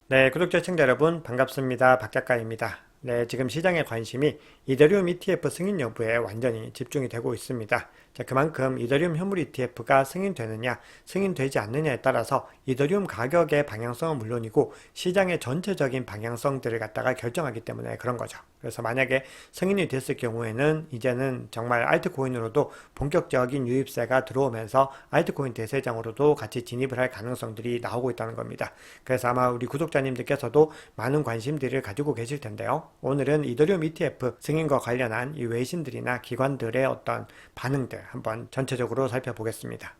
네, 구독자 시청자 여러분 반갑습니다. 박 작가입니다. 네, 지금 시장의 관심이 이더리움 ETF 승인 여부에 완전히 집중이 되고 있습니다. 자, 그만큼 이더리움 현물 ETF가 승인되느냐, 승인되지 않느냐에 따라서 이더리움 가격의 방향성은 물론이고 시장의 전체적인 방향성들을 갖다가 결정하기 때문에 그런 거죠. 그래서 만약에 승인이 됐을 경우에는 이제는 정말 알트코인으로도 본격적인 유입세가 들어오면서 알트코인 대세장으로도 같이 진입을 할 가능성들이 나오고 있다는 겁니다. 그래서 아마 우리 구독자님들께서도 많은 관심들을 가지고 계실 텐데요. 오늘은 이더리움 ETF 승인과 관련한 이 외신들이나 기관들의 어떤 반응들 한번 전체적으로 살펴보겠습니다.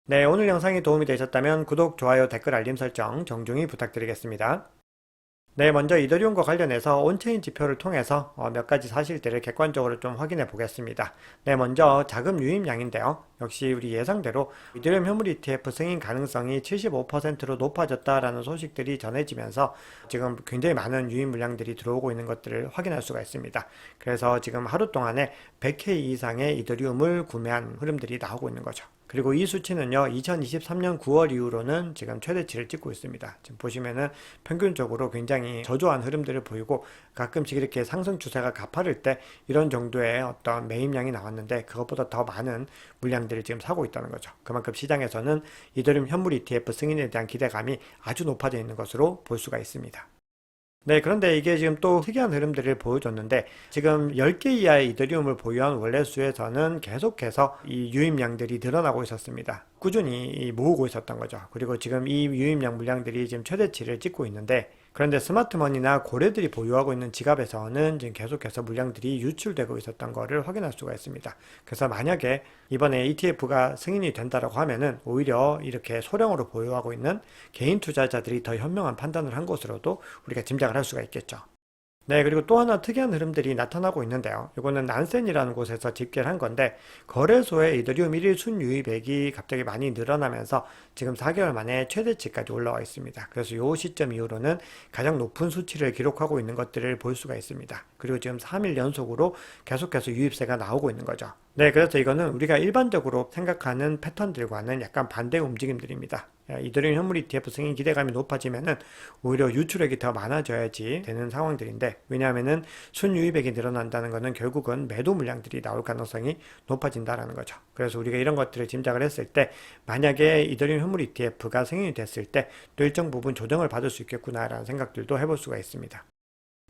네, 오늘 영상이 도움이 되셨다면 구독, 좋아요, 댓글, 알림 설정 정중히 부탁드리겠습니다. 네, 먼저 이더리움과 관련해서 온체인 지표를 통해서 몇 가지 사실들을 객관적으로 좀 확인해 보겠습니다. 네, 먼저 자금 유입량인데요. 역시 우리 예상대로 이더리움 현물 ETF 승인 가능성이 75%로 높아졌다라는 소식들이 전해지면서 지금 굉장히 많은 유입 물량들이 들어오고 있는 것들을 확인할 수가 있습니다. 그래서 지금 하루 동안에 100K 이상의 이더리움을 구매한 흐름들이 나오고 있는 거죠. 그리고 이 수치는요, 2023년 9월 이후로는 지금 최대치를 찍고 있습니다. 지금 보시면은 평균적으로 굉장히 저조한 흐름들을 보이고 가끔씩 이렇게 상승 추세가 가파를 때 이런 정도의 어떤 매입량이 나왔는데 그것보다 더 많은 물량들을 지금 사고 있다는 거죠. 그만큼 시장에서는 이더리움 현물 ETF 승인에 대한 기대감이 아주 높아져 있는 것으로 볼 수가 있습니다. 네, 그런데 이게 지금 또 특이한 흐름들을 보여줬는데 지금 10개 이하의 이더리움을 보유한 월레수에서는 계속해서 이 유입량들이 늘어나고 있었습니다. 꾸준히 모으고 있었던 거죠. 그리고 지금 이 유입량 물량들이 지금 최대치를 찍고 있는데 그런데 스마트머니나 고래들이 보유하고 있는 지갑에서는 지금 계속해서 물량들이 유출되고 있었던 것을 확인할 수가 있습니다. 그래서 만약에 이번에 ETF가 승인이 된다라고 하면은 오히려 이렇게 소량으로 보유하고 있는 개인 투자자들이 더 현명한 판단을 한 것으로도 우리가 짐작을 할 수가 있겠죠. 네, 그리고 또 하나 특이한 흐름들이 나타나고 있는데요. 이거는 난센이라는 곳에서 집계를 한 건데 거래소의 이더리움 1일 순유입액이 갑자기 많이 늘어나면서 지금 4개월 만에 최대치까지 올라와 있습니다. 그래서 이 시점 이후로는 가장 높은 수치를 기록하고 있는 것들을 볼 수가 있습니다. 그리고 지금 3일 연속으로 계속해서 유입세가 나오고 있는 거죠. 네, 그래서 이거는 우리가 일반적으로 생각하는 패턴들과는 약간 반대 움직임들입니다. 이더리움 현물 ETF 승인 기대감이 높아지면은 오히려 유출액이 더 많아져야지 되는 상황들인데 왜냐하면은 순유입액이 늘어난다는 것은 결국은 매도 물량들이 나올 가능성이 높아진다라는 거죠. 그래서 우리가 이런 것들을 짐작을 했을 때 만약에 이더리움 현물 ETF가 승인이 됐을 때 또 일정 부분 조정을 받을 수 있겠구나라는 생각들도 해볼 수가 있습니다.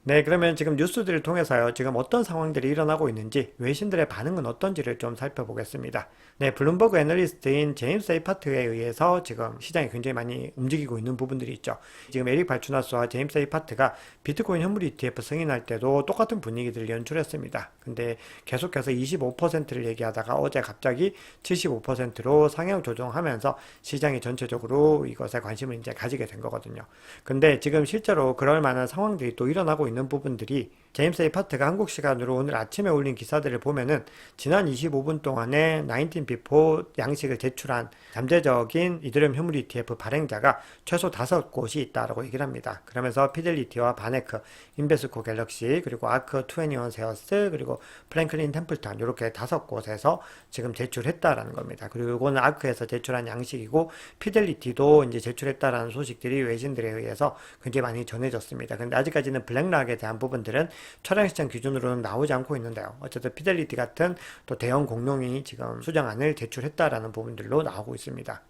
네, 그러면 지금 뉴스들을 통해서요, 지금 어떤 상황들이 일어나고 있는지, 외신들의 반응은 어떤지를 좀 살펴보겠습니다. 네, 블룸버그 애널리스트인 제임스 에이파트에 의해서 지금 시장이 굉장히 많이 움직이고 있는 부분들이 있죠. 지금 에릭 발추나스와 제임스 에이파트가 비트코인 현물 ETF 승인할 때도 똑같은 분위기들을 연출했습니다. 근데 계속해서 25%를 얘기하다가 어제 갑자기 75%로 상향 조정하면서 시장이 전체적으로 이것에 관심을 이제 가지게 된 거거든요. 근데 지금 실제로 그럴 만한 상황들이 또 일어나고 있는 부분들이 제임스 에이파트가 한국 시간으로 오늘 아침에 올린 기사들을 보면은 지난 25분 동안에 19비포 양식을 제출한 잠재적인 이더리움 현물 ETF 발행자가 최소 5곳이 있다라고 얘기를 합니다. 그러면서 피델리티와 바네크, 인베스코 갤럭시, 그리고 아크 21 세어스, 그리고 프랭클린 템플턴 이렇게 5곳에서 지금 제출했다라는 겁니다. 그리고 이거는 아크에서 제출한 양식이고 피델리티도 이제 제출했다라는 소식들이 외신들에 의해서 굉장히 많이 전해졌습니다. 근데 아직까지는 블랙락에 대한 부분들은 철학시장 기준으로는 나오지 않고 있는데요. 어쨌든 피델리티 같은 또 대형 공룡이 지금 수정안을 제출했다라는 부분들로 나오고 있습니다.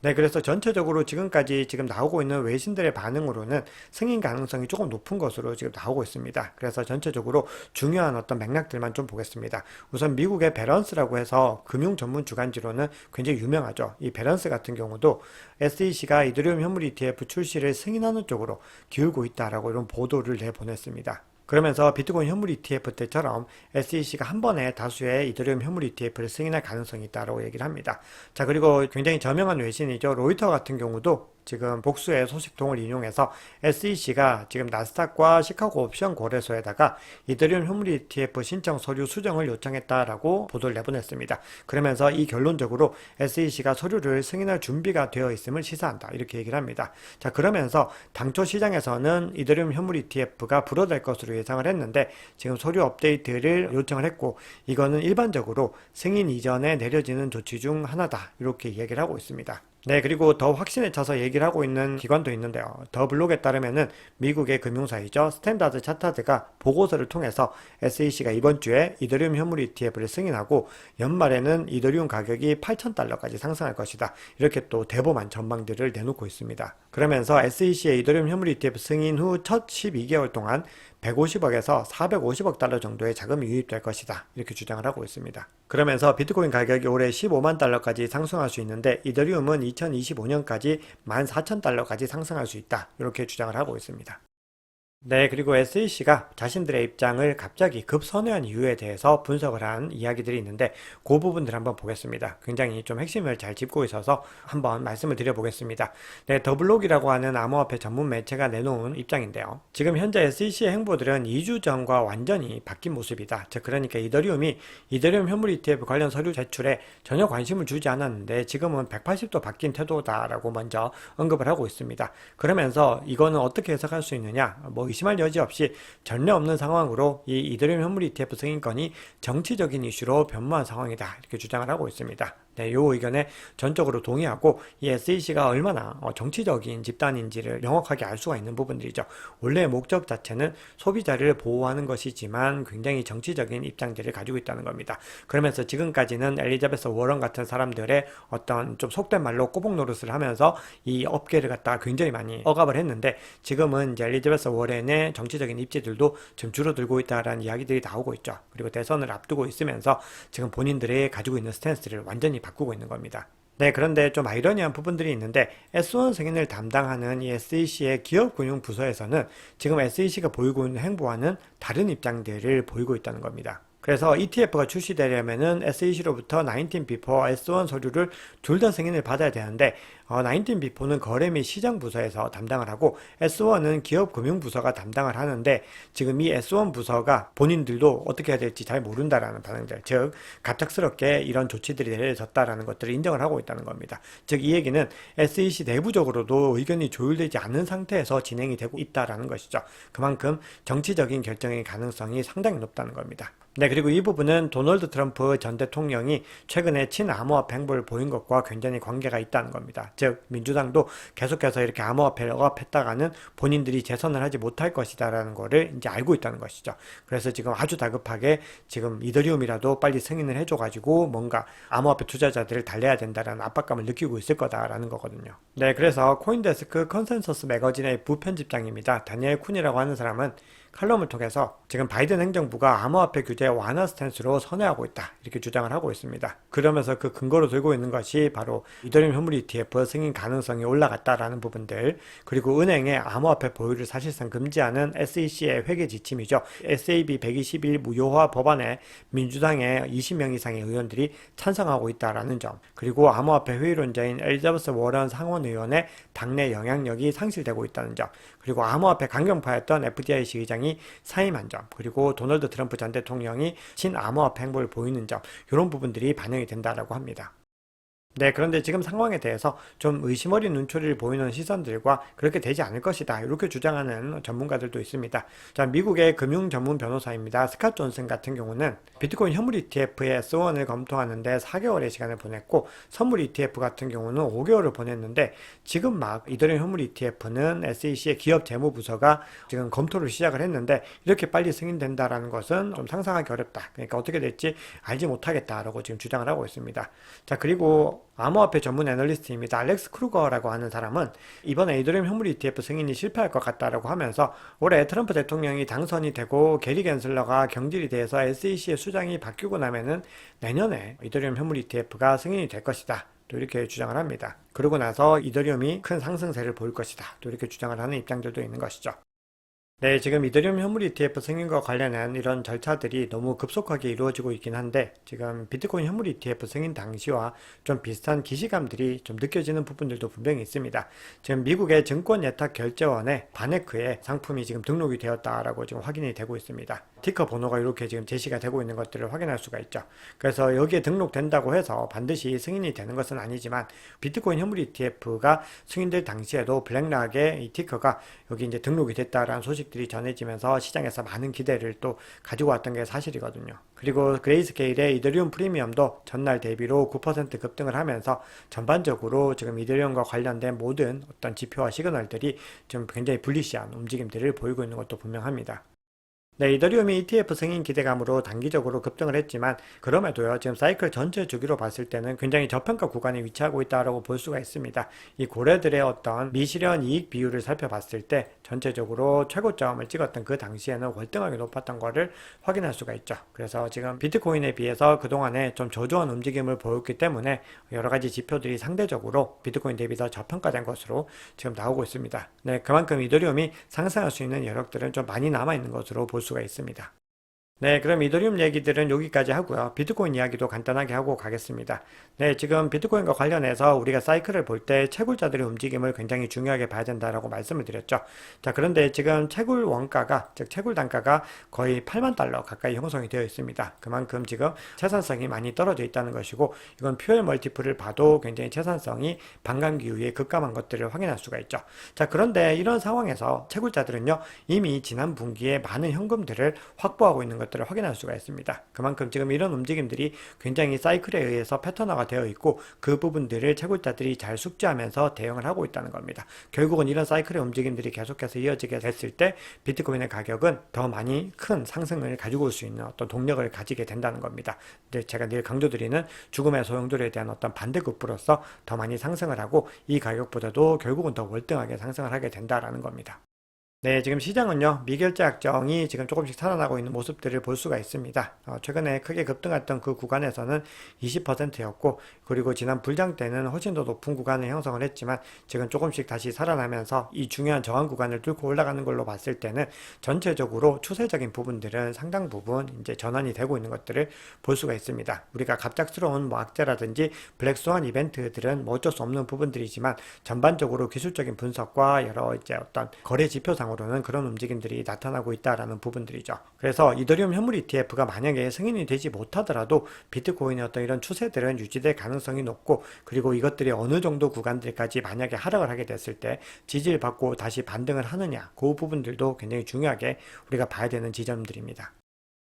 네, 그래서 전체적으로 지금까지 지금 나오고 있는 외신들의 반응으로는 승인 가능성이 조금 높은 것으로 지금 나오고 있습니다. 그래서 전체적으로 중요한 어떤 맥락들만 좀 보겠습니다. 우선 미국의 배런스라고 해서 금융 전문 주간지로는 굉장히 유명하죠. 이 배런스 같은 경우도 SEC가 이더리움 현물 ETF 출시를 승인하는 쪽으로 기울고 있다라고 이런 보도를 내보냈습니다. 그러면서 비트코인 현물 ETF 때처럼 SEC가 한 번에 다수의 이더리움 현물 ETF를 승인할 가능성이 있다고 얘기를 합니다. 자, 그리고 굉장히 저명한 외신이죠. 로이터 같은 경우도 지금 복수의 소식통을 인용해서 SEC가 지금 나스닥과 시카고 옵션 거래소에다가 이더리움 현물 ETF 신청 서류 수정을 요청했다라고 보도를 내보냈습니다. 그러면서 이 결론적으로 SEC가 서류를 승인할 준비가 되어 있음을 시사한다. 이렇게 얘기를 합니다. 자, 그러면서 당초 시장에서는 이더리움 현물 ETF가 불어날 것으로 예상을 했는데 지금 서류 업데이트를 요청을 했고 이거는 일반적으로 승인 이전에 내려지는 조치 중 하나다. 이렇게 얘기를 하고 있습니다. 네, 그리고 더 확신에 차서 얘기를 하고 있는 기관도 있는데요. 더 블록에 따르면은 미국의 금융사이죠. 스탠다드 차타드가 보고서를 통해서 SEC가 이번 주에 이더리움 현물 ETF를 승인하고 연말에는 이더리움 가격이 8,000달러까지 상승할 것이다. 이렇게 또 대범한 전망들을 내놓고 있습니다. 그러면서 SEC의 이더리움 현물 ETF 승인 후 첫 12개월 동안 150억에서 450억 달러 정도의 자금이 유입될 것이다. 이렇게 주장을 하고 있습니다. 그러면서 비트코인 가격이 올해 15만 달러까지 상승할 수 있는데 이더리움은 2025년까지 14,000달러까지 상승할 수 있다. 이렇게 주장을 하고 있습니다. 네, 그리고 SEC가 자신들의 입장을 갑자기 급선회한 이유에 대해서 분석을 한 이야기들이 있는데 그 부분들 한번 보겠습니다. 굉장히 좀 핵심을 잘 짚고 있어서 한번 말씀을 드려보겠습니다. 네, 더블록이라고 하는 암호화폐 전문 매체가 내놓은 입장인데요. 지금 현재 SEC의 행보들은 2주 전과 완전히 바뀐 모습이다. 즉 그러니까 이더리움 현물 ETF 관련 서류 제출에 전혀 관심을 주지 않았는데 지금은 180도 바뀐 태도다라고 먼저 언급을 하고 있습니다. 그러면서 이거는 어떻게 해석할 수 있느냐? 의심할 여지 없이 전례 없는 상황으로 이 이더리움 현물 ETF 승인권이 정치적인 이슈로 변모한 상황이다. 이렇게 주장을 하고 있습니다. 네, 이 의견에 전적으로 동의하고 이 SEC가 얼마나 정치적인 집단인지를 명확하게 알 수가 있는 부분들이죠. 원래 목적 자체는 소비자를 보호하는 것이지만 굉장히 정치적인 입장들을 가지고 있다는 겁니다. 그러면서 지금까지는 엘리자베스 워런 같은 사람들의 어떤 좀 속된 말로 꼬북 노릇을 하면서 이 업계를 갖다가 굉장히 많이 억압을 했는데 지금은 이제 엘리자베스 워렌의 정치적인 입지들도 좀 줄어들고 있다라는 이야기들이 나오고 있죠. 그리고 대선을 앞두고 있으면서 지금 본인들이 가지고 있는 스탠스를 완전히 바꾸고 있는 겁니다. 네, 그런데 좀 아이러니한 부분들이 있는데 S1 승인을 담당하는 이 SEC의 기업금융부서에서는 지금 SEC가 보이고 있는 행보와는 다른 입장들을 보이고 있다는 겁니다. 그래서 ETF가 출시되려면은 SEC로부터 19B4, S1 서류를 둘 다 승인을 받아야 되는데 19B4는 거래 및 시장 부서에서 담당을 하고 S1은 기업금융부서가 담당을 하는데 지금 이 S1 부서가 본인들도 어떻게 해야 될지 잘 모른다라는 반응들, 즉 갑작스럽게 이런 조치들이 내려졌다라는 것들을 인정을 하고 있다는 겁니다. 즉 이 얘기는 SEC 내부적으로도 의견이 조율되지 않은 상태에서 진행이 되고 있다라는 것이죠. 그만큼 정치적인 결정의 가능성이 상당히 높다는 겁니다. 네, 그리고 이 부분은 도널드 트럼프 전 대통령이 최근에 친암호화폐 행보를 보인 것과 굉장히 관계가 있다는 겁니다. 즉 민주당도 계속해서 이렇게 암호화폐를 억압했다가는 본인들이 재선을 하지 못할 것이다라는 거를 이제 알고 있다는 것이죠. 그래서 지금 아주 다급하게 지금 이더리움이라도 빨리 승인을 해줘가지고 뭔가 암호화폐 투자자들을 달래야 된다라는 압박감을 느끼고 있을 거다라는 거거든요. 네, 그래서 코인데스크 컨센서스 매거진의 부편집장입니다. 다니엘 쿤이라고 하는 사람은 칼럼을 통해서 지금 바이든 행정부가 암호화폐 규제 완화 스탠스로 선회하고 있다. 이렇게 주장을 하고 있습니다. 그러면서 그 근거로 들고 있는 것이 바로 이더리움 현물 ETF 승인 가능성이 올라갔다라는 부분들, 그리고 은행의 암호화폐 보유를 사실상 금지하는 SEC의 회계 지침이죠. SAB 121 무효화 법안에 민주당의 20명 이상의 의원들이 찬성하고 있다라는 점, 그리고 암호화폐 회의론자인 엘리자베스 워런 상원의원의 당내 영향력이 상실되고 있다는 점, 그리고 암호화폐 강경파였던 FDIC 의장이 사임한 점, 그리고 도널드 트럼프 전 대통령이 친암호화폐 행보를 보이는 점, 이런 부분들이 반영이 된다라고 합니다. 네, 그런데 지금 상황에 대해서 좀 의심 어린 눈초리를 보이는 시선들과 그렇게 되지 않을 것이다. 이렇게 주장하는 전문가들도 있습니다. 자, 미국의 금융 전문 변호사입니다. 스캇 존슨 같은 경우는 비트코인 현물 ETF의 S1을 검토하는데 4개월의 시간을 보냈고 선물 ETF 같은 경우는 5개월을 보냈는데 지금 막 이더리움 현물 ETF는 SEC의 기업 재무부서가 지금 검토를 시작을 했는데 이렇게 빨리 승인된다라는 것은 좀 상상하기 어렵다. 그러니까 어떻게 될지 알지 못하겠다라고 지금 주장을 하고 있습니다. 자, 그리고 암호화폐 전문 애널리스트입니다. 알렉스 크루거라고 하는 사람은 이번에 이더리움 현물 ETF 승인이 실패할 것 같다라고 하면서 올해 트럼프 대통령이 당선이 되고 게리 겐슬러가 경질이 돼서 SEC의 수장이 바뀌고 나면은 내년에 이더리움 현물 ETF가 승인이 될 것이다. 또 이렇게 주장을 합니다. 그러고 나서 이더리움이 큰 상승세를 보일 것이다. 또 이렇게 주장을 하는 입장들도 있는 것이죠. 네, 지금 이더리움 현물 ETF 승인과 관련한 이런 절차들이 너무 급속하게 이루어지고 있긴 한데 지금 비트코인 현물 ETF 승인 당시와 좀 비슷한 기시감들이 좀 느껴지는 부분들도 분명히 있습니다. 지금 미국의 증권예탁결제원의 바네크에 상품이 지금 등록이 되었다라고 지금 확인이 되고 있습니다. 티커 번호가 이렇게 지금 제시가 되고 있는 것들을 확인할 수가 있죠. 그래서 여기에 등록된다고 해서 반드시 승인이 되는 것은 아니지만 비트코인 현물 ETF가 승인될 당시에도 블랙락의 이 티커가 여기 이제 등록이 됐다라는 소식들이 전해지면서 시장에서 많은 기대를 또 가지고 왔던 게 사실이거든요. 그리고 그레이스케일의 이더리움 프리미엄도 전날 대비로 9% 급등을 하면서 전반적으로 지금 이더리움과 관련된 모든 어떤 지표와 시그널들이 좀 굉장히 불리시한 움직임들을 보이고 있는 것도 분명합니다. 네, 이더리움이 ETF 승인 기대감으로 단기적으로 급등을 했지만 그럼에도요, 지금 사이클 전체 주기로 봤을 때는 굉장히 저평가 구간에 위치하고 있다고 볼 수가 있습니다. 이 고래들의 어떤 미실현 이익 비율을 살펴봤을 때 전체적으로 최고점을 찍었던 그 당시에는 월등하게 높았던 것을 확인할 수가 있죠. 그래서 지금 비트코인에 비해서 그동안에 좀 저조한 움직임을 보였기 때문에 여러 가지 지표들이 상대적으로 비트코인 대비 더 저평가된 것으로 지금 나오고 있습니다. 네, 그만큼 이더리움이 상승할 수 있는 여력들은 좀 많이 남아있는 것으로 볼 수가 있습니다. 네, 그럼 이더리움 얘기들은 여기까지 하고요. 비트코인 이야기도 간단하게 하고 가겠습니다. 네, 지금 비트코인과 관련해서 우리가 사이클을 볼 때 채굴자들의 움직임을 굉장히 중요하게 봐야 된다라고 말씀을 드렸죠. 자, 그런데 지금 채굴 원가가, 즉 채굴 단가가 거의 8만 달러 가까이 형성이 되어 있습니다. 그만큼 지금 채산성이 많이 떨어져 있다는 것이고, 이건 퓨얼 멀티플을 봐도 굉장히 채산성이 반감기 이후에 급감한 것들을 확인할 수가 있죠. 자, 그런데 이런 상황에서 채굴자들은요, 이미 지난 분기에 많은 현금들을 확보하고 있는 것들을 확인할 수가 있습니다. 그만큼 지금 이런 움직임들이 굉장히 사이클에 의해서 패턴화가 되어 있고 그 부분들을 채굴자들이 잘 숙지하면서 대응을 하고 있다는 겁니다. 결국은 이런 사이클의 움직임들이 계속해서 이어지게 됐을 때 비트코인의 가격은 더 많이 큰 상승을 가지고 올 수 있는 어떤 동력을 가지게 된다는 겁니다. 근데 제가 늘 강조드리는 죽음의 소용돌이에 대한 어떤 반대급부로서 더 많이 상승을 하고 이 가격보다도 결국은 더 월등하게 상승을 하게 된다라는 겁니다. 네, 지금 시장은요, 미결제 약정이 지금 조금씩 살아나고 있는 모습들을 볼 수가 있습니다. 최근에 크게 급등했던 그 구간에서는 20%였고, 그리고 지난 불장 때는 훨씬 더 높은 구간을 형성을 했지만, 지금 조금씩 다시 살아나면서 이 중요한 저항 구간을 뚫고 올라가는 걸로 봤을 때는 전체적으로 추세적인 부분들은 상당 부분 이제 전환이 되고 있는 것들을 볼 수가 있습니다. 우리가 갑작스러운 뭐 악재라든지 블랙스완 이벤트들은 뭐 어쩔 수 없는 부분들이지만, 전반적으로 기술적인 분석과 여러 이제 어떤 거래 지표상 으로는 그런 움직임들이 나타나고 있다라는 부분들이죠. 그래서 이더리움 현물 ETF가 만약에 승인이 되지 못하더라도 비트코인의 어떤 이런 추세들은 유지될 가능성이 높고, 그리고 이것들이 어느 정도 구간들까지 만약에 하락을 하게 됐을 때 지지를 받고 다시 반등을 하느냐, 그 부분들도 굉장히 중요하게 우리가 봐야 되는 지점들입니다.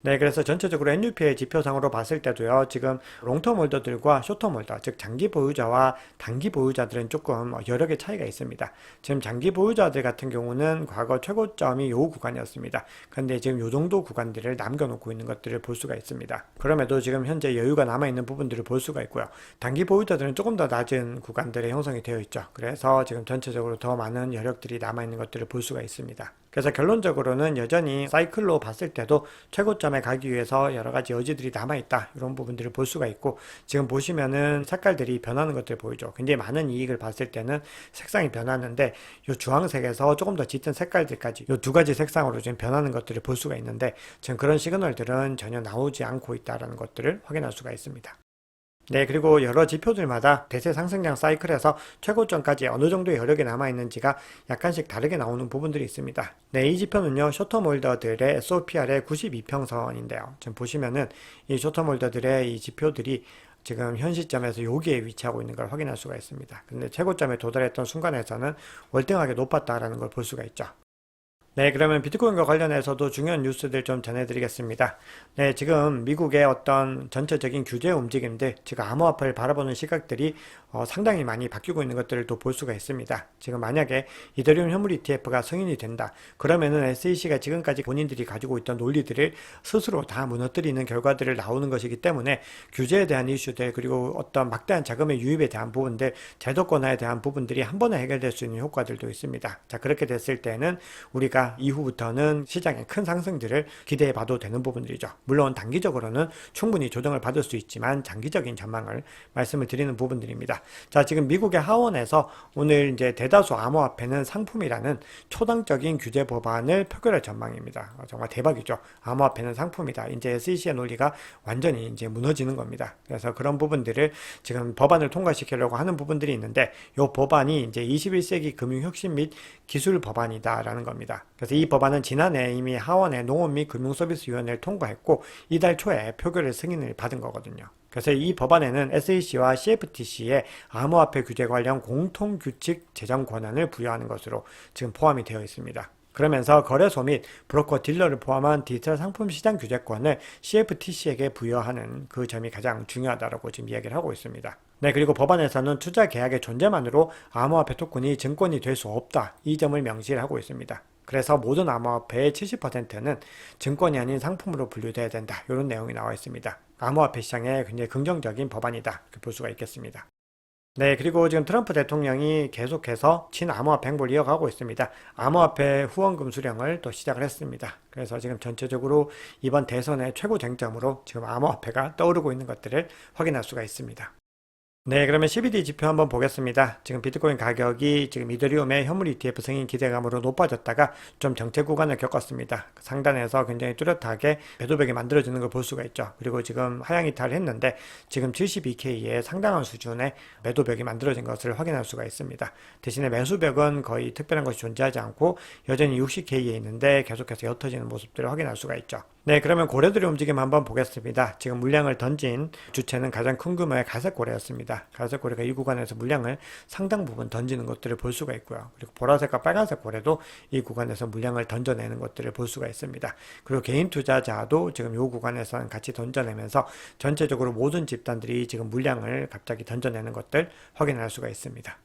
네, 그래서 전체적으로 NUP의 지표상으로 봤을 때도요, 지금 롱텀 홀더들과 숏텀 홀더, 즉 장기 보유자와 단기 보유자들은 조금 여러 개 차이가 있습니다. 지금 장기 보유자들 같은 경우는 과거 최고점이 요 구간이었습니다. 그런데 지금 요 정도 구간들을 남겨놓고 있는 것들을 볼 수가 있습니다. 그럼에도 지금 현재 여유가 남아있는 부분들을 볼 수가 있고요. 단기 보유자들은 조금 더 낮은 구간들의 형성이 되어 있죠. 그래서 지금 전체적으로 더 많은 여력들이 남아있는 것들을 볼 수가 있습니다. 그래서 결론적으로는 여전히 사이클로 봤을 때도 최고점에 가기 위해서 여러 가지 여지들이 남아있다, 이런 부분들을 볼 수가 있고, 지금 보시면은 색깔들이 변하는 것들 보이죠. 굉장히 많은 이익을 봤을 때는 색상이 변하는데 이 주황색에서 조금 더 짙은 색깔들까지 이 두 가지 색상으로 지금 변하는 것들을 볼 수가 있는데, 지금 그런 시그널들은 전혀 나오지 않고 있다는 것들을 확인할 수가 있습니다. 네, 그리고 여러 지표들마다 대세 상승장 사이클에서 최고점까지 어느 정도의 여력이 남아있는지가 약간씩 다르게 나오는 부분들이 있습니다. 네, 이 지표는요, 숏텀 홀더들의 SOPR의 92평선인데요. 지금 보시면은 이 숏텀 홀더들의 이 지표들이 지금 현 시점에서 여기에 위치하고 있는 걸 확인할 수가 있습니다. 근데 최고점에 도달했던 순간에서는 월등하게 높았다라는 걸 볼 수가 있죠. 네, 그러면 비트코인과 관련해서도 중요한 뉴스들 좀 전해드리겠습니다. 네, 지금 미국의 어떤 전체적인 규제 움직임들, 지금 암호화폐를 바라보는 시각들이 상당히 많이 바뀌고 있는 것들을 또 볼 수가 있습니다. 지금 만약에 이더리움 현물 ETF가 승인이 된다, 그러면은 SEC가 지금까지 본인들이 가지고 있던 논리들을 스스로 다 무너뜨리는 결과들을 나오는 것이기 때문에 규제에 대한 이슈들, 그리고 어떤 막대한 자금의 유입에 대한 부분들, 제도권화에 대한 부분들이 한 번에 해결될 수 있는 효과들도 있습니다. 자, 그렇게 됐을 때는 우리가 이후부터는 시장의 큰 상승들을 기대해 봐도 되는 부분들이죠. 물론 단기적으로는 충분히 조정을 받을 수 있지만 장기적인 전망을 말씀을 드리는 부분들입니다. 자, 지금 미국의 하원에서 오늘 이제 대다수 암호화폐는 상품이라는 초당적인 규제 법안을 표결할 전망입니다. 정말 대박이죠. 암호화폐는 상품이다. 이제 SEC의 논리가 완전히 이제 무너지는 겁니다. 그래서 그런 부분들을 지금 법안을 통과시키려고 하는 부분들이 있는데, 이 법안이 이제 21세기 금융혁신 및 기술 법안이다라는 겁니다. 그래서 이 법안은 지난해 이미 하원의 농업 및 금융서비스위원회를 통과했고 이달 초에 표결을 승인을 받은 거거든요. 그래서 이 법안에는 SEC와 CFTC의 암호화폐 규제 관련 공통규칙 제정 권한을 부여하는 것으로 지금 포함이 되어 있습니다. 그러면서 거래소 및 브로커 딜러를 포함한 디지털 상품 시장 규제권을 CFTC에게 부여하는 그 점이 가장 중요하다고 지금 이야기를 하고 있습니다. 네, 그리고 법안에서는 투자 계약의 존재만으로 암호화폐 토큰이 증권이 될 수 없다. 이 점을 명시를 하고 있습니다. 그래서 모든 암호화폐의 70%는 증권이 아닌 상품으로 분류돼야 된다. 이런 내용이 나와 있습니다. 암호화폐 시장에 굉장히 긍정적인 법안이다. 이렇게 볼 수가 있겠습니다. 네, 그리고 지금 트럼프 대통령이 계속해서 친암호화폐 행보를 이어가고 있습니다. 암호화폐 후원금 수령을 또 시작을 했습니다. 그래서 지금 전체적으로 이번 대선의 최고 쟁점으로 지금 암호화폐가 떠오르고 있는 것들을 확인할 수가 있습니다. 네, 그러면 CBD 지표 한번 보겠습니다. 지금 비트코인 가격이 지금 이더리움의 현물 ETF 승인 기대감으로 높아졌다가 좀 정체 구간을 겪었습니다. 상단에서 굉장히 뚜렷하게 매도벽이 만들어지는 걸 볼 수가 있죠. 그리고 지금 하향 이탈을 했는데 지금 72K의 상당한 수준의 매도벽이 만들어진 것을 확인할 수가 있습니다. 대신에 매수벽은 거의 특별한 것이 존재하지 않고 여전히 60K에 있는데 계속해서 옅어지는 모습들을 확인할 수가 있죠. 네, 그러면 고래들의 움직임 한번 보겠습니다. 지금 물량을 던진 주체는 가장 큰 규모의 갈색고래였습니다. 갈색고래가 이 구간에서 물량을 상당 부분 던지는 것들을 볼 수가 있고요. 그리고 보라색과 빨간색 고래도 이 구간에서 물량을 던져내는 것들을 볼 수가 있습니다. 그리고 개인 투자자도 지금 이 구간에서는 같이 던져내면서 전체적으로 모든 집단들이 지금 물량을 갑자기 던져내는 것들 확인할 수가 있습니다.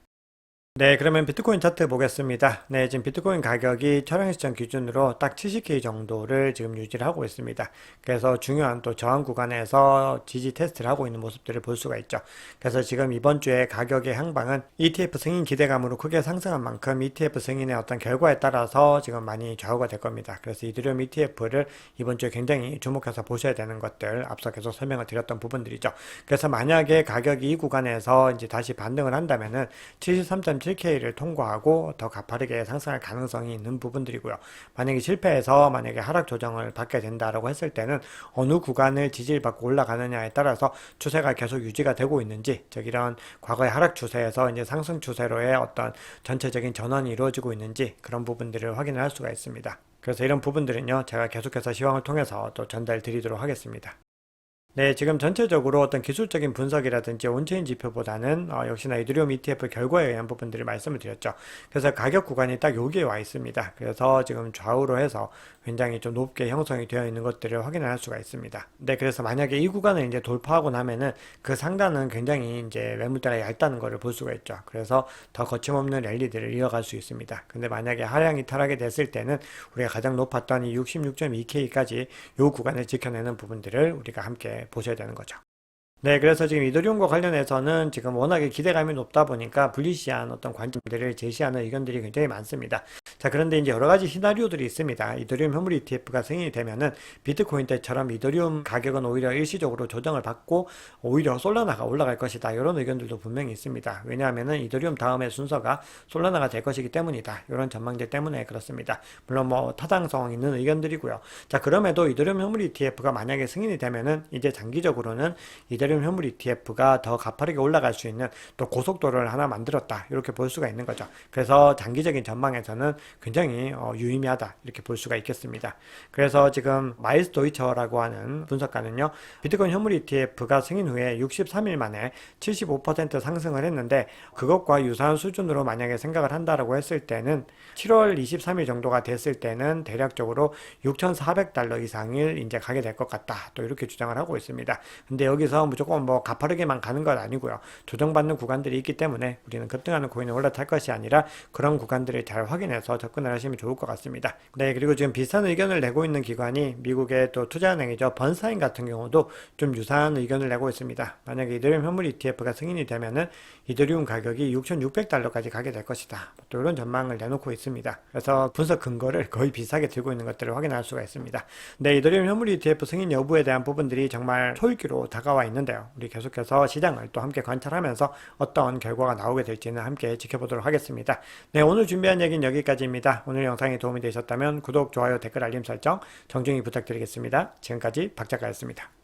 네, 그러면 비트코인 차트 보겠습니다. 네, 지금 비트코인 가격이 촬영 시점 기준으로 딱 70K 정도를 지금 유지를 하고 있습니다. 그래서 중요한 또 저항 구간에서 지지 테스트를 하고 있는 모습들을 볼 수가 있죠. 그래서 지금 이번 주에 가격의 향방은 ETF 승인 기대감으로 크게 상승한 만큼 ETF 승인의 어떤 결과에 따라서 지금 많이 좌우가 될 겁니다. 그래서 이더리움 ETF를 이번 주에 굉장히 주목해서 보셔야 되는 것들 앞서 계속 설명을 드렸던 부분들이죠. 그래서 만약에 가격이 이 구간에서 이제 다시 반등을 한다면은 73.7K를 통과하고 더 가파르게 상승할 가능성이 있는 부분들이고요. 만약에 실패해서 만약에 하락 조정을 받게 된다라고 했을 때는 어느 구간을 지지를 받고 올라가느냐에 따라서 추세가 계속 유지가 되고 있는지, 즉 이런 과거의 하락 추세에서 이제 상승 추세로의 어떤 전체적인 전환이 이루어지고 있는지 그런 부분들을 확인을 할 수가 있습니다. 그래서 이런 부분들은요, 제가 계속해서 시황을 통해서 또 전달 드리도록 하겠습니다. 네, 지금 전체적으로 어떤 기술적인 분석이라든지 온체인 지표보다는 역시나 이더리움 ETF 결과에 의한 부분들을 말씀을 드렸죠. 그래서 가격 구간이 딱 여기에 와 있습니다. 그래서 지금 좌우로 해서 굉장히 좀 높게 형성이 되어 있는 것들을 확인할 수가 있습니다. 네, 그래서 만약에 이 구간을 이제 돌파하고 나면은 그 상단은 굉장히 이제 매물대가 얇다는 것을 볼 수가 있죠. 그래서 더 거침없는 랠리들을 이어갈 수 있습니다. 근데 만약에 하향 이탈하게 됐을 때는 우리가 가장 높았던 이 66.2K까지 이 구간을 지켜내는 부분들을 우리가 함께 보셔야 되는 거죠. 네, 그래서 지금 이더리움과 관련해서는 지금 워낙에 기대감이 높다 보니까 불리시한 어떤 관점들을 제시하는 의견들이 굉장히 많습니다. 자, 그런데 이제 여러 가지 시나리오들이 있습니다. 이더리움 현물 ETF가 승인이 되면은 비트코인 때처럼 이더리움 가격은 오히려 일시적으로 조정을 받고 오히려 솔라나가 올라갈 것이다. 이런 의견들도 분명히 있습니다. 왜냐하면은 이더리움 다음의 순서가 솔라나가 될 것이기 때문이다. 이런 전망들 때문에 그렇습니다. 물론 뭐 타당성 있는 의견들이고요. 자, 그럼에도 이더리움 현물 ETF가 만약에 승인이 되면은 이제 장기적으로는 이더리움 현물 ETF가 더 가파르게 올라갈 수 있는 또 고속도로를 하나 만들었다. 이렇게 볼 수가 있는 거죠. 그래서 장기적인 전망에서는 굉장히 유의미하다. 이렇게 볼 수가 있겠습니다. 그래서 지금 마일스 도이처라고 하는 분석가는요. 비트코인 현물 ETF가 승인 후에 63일 만에 75% 상승을 했는데 그것과 유사한 수준으로 만약에 생각을 한다라고 했을 때는 7월 23일 정도가 됐을 때는 대략적으로 6,400달러 이상을 이제 가게 될 것 같다. 또 이렇게 주장을 하고 있습니다. 근데 여기서 무조건 뭐 가파르게만 가는 건 아니고요. 조정받는 구간들이 있기 때문에 우리는 급등하는 코인을 올라탈 것이 아니라 그런 구간들을 잘 확인해서 접근을 하시면 좋을 것 같습니다. 네, 그리고 지금 비슷한 의견을 내고 있는 기관이 미국의 또 투자은행이죠. 번사인 같은 경우도 좀 유사한 의견을 내고 있습니다. 만약에 이더리움 현물 ETF가 승인이 되면은 이더리움 가격이 6,600달러까지 가게 될 것이다. 또 이런 전망을 내놓고 있습니다. 그래서 분석 근거를 거의 비슷하게 들고 있는 것들을 확인할 수가 있습니다. 네, 이더리움 현물 ETF 승인 여부에 대한 부분들이 정말 초읽기로 다가와 있는데요. 우리 계속해서 시장을 또 함께 관찰하면서 어떤 결과가 나오게 될지는 함께 지켜보도록 하겠습니다. 네, 오늘 준비한 얘기는 여기까지입니다. 오늘 영상이 도움이 되셨다면 구독, 좋아요, 댓글, 알림 설정 정중히 부탁드리겠습니다. 지금까지 박 작가였습니다.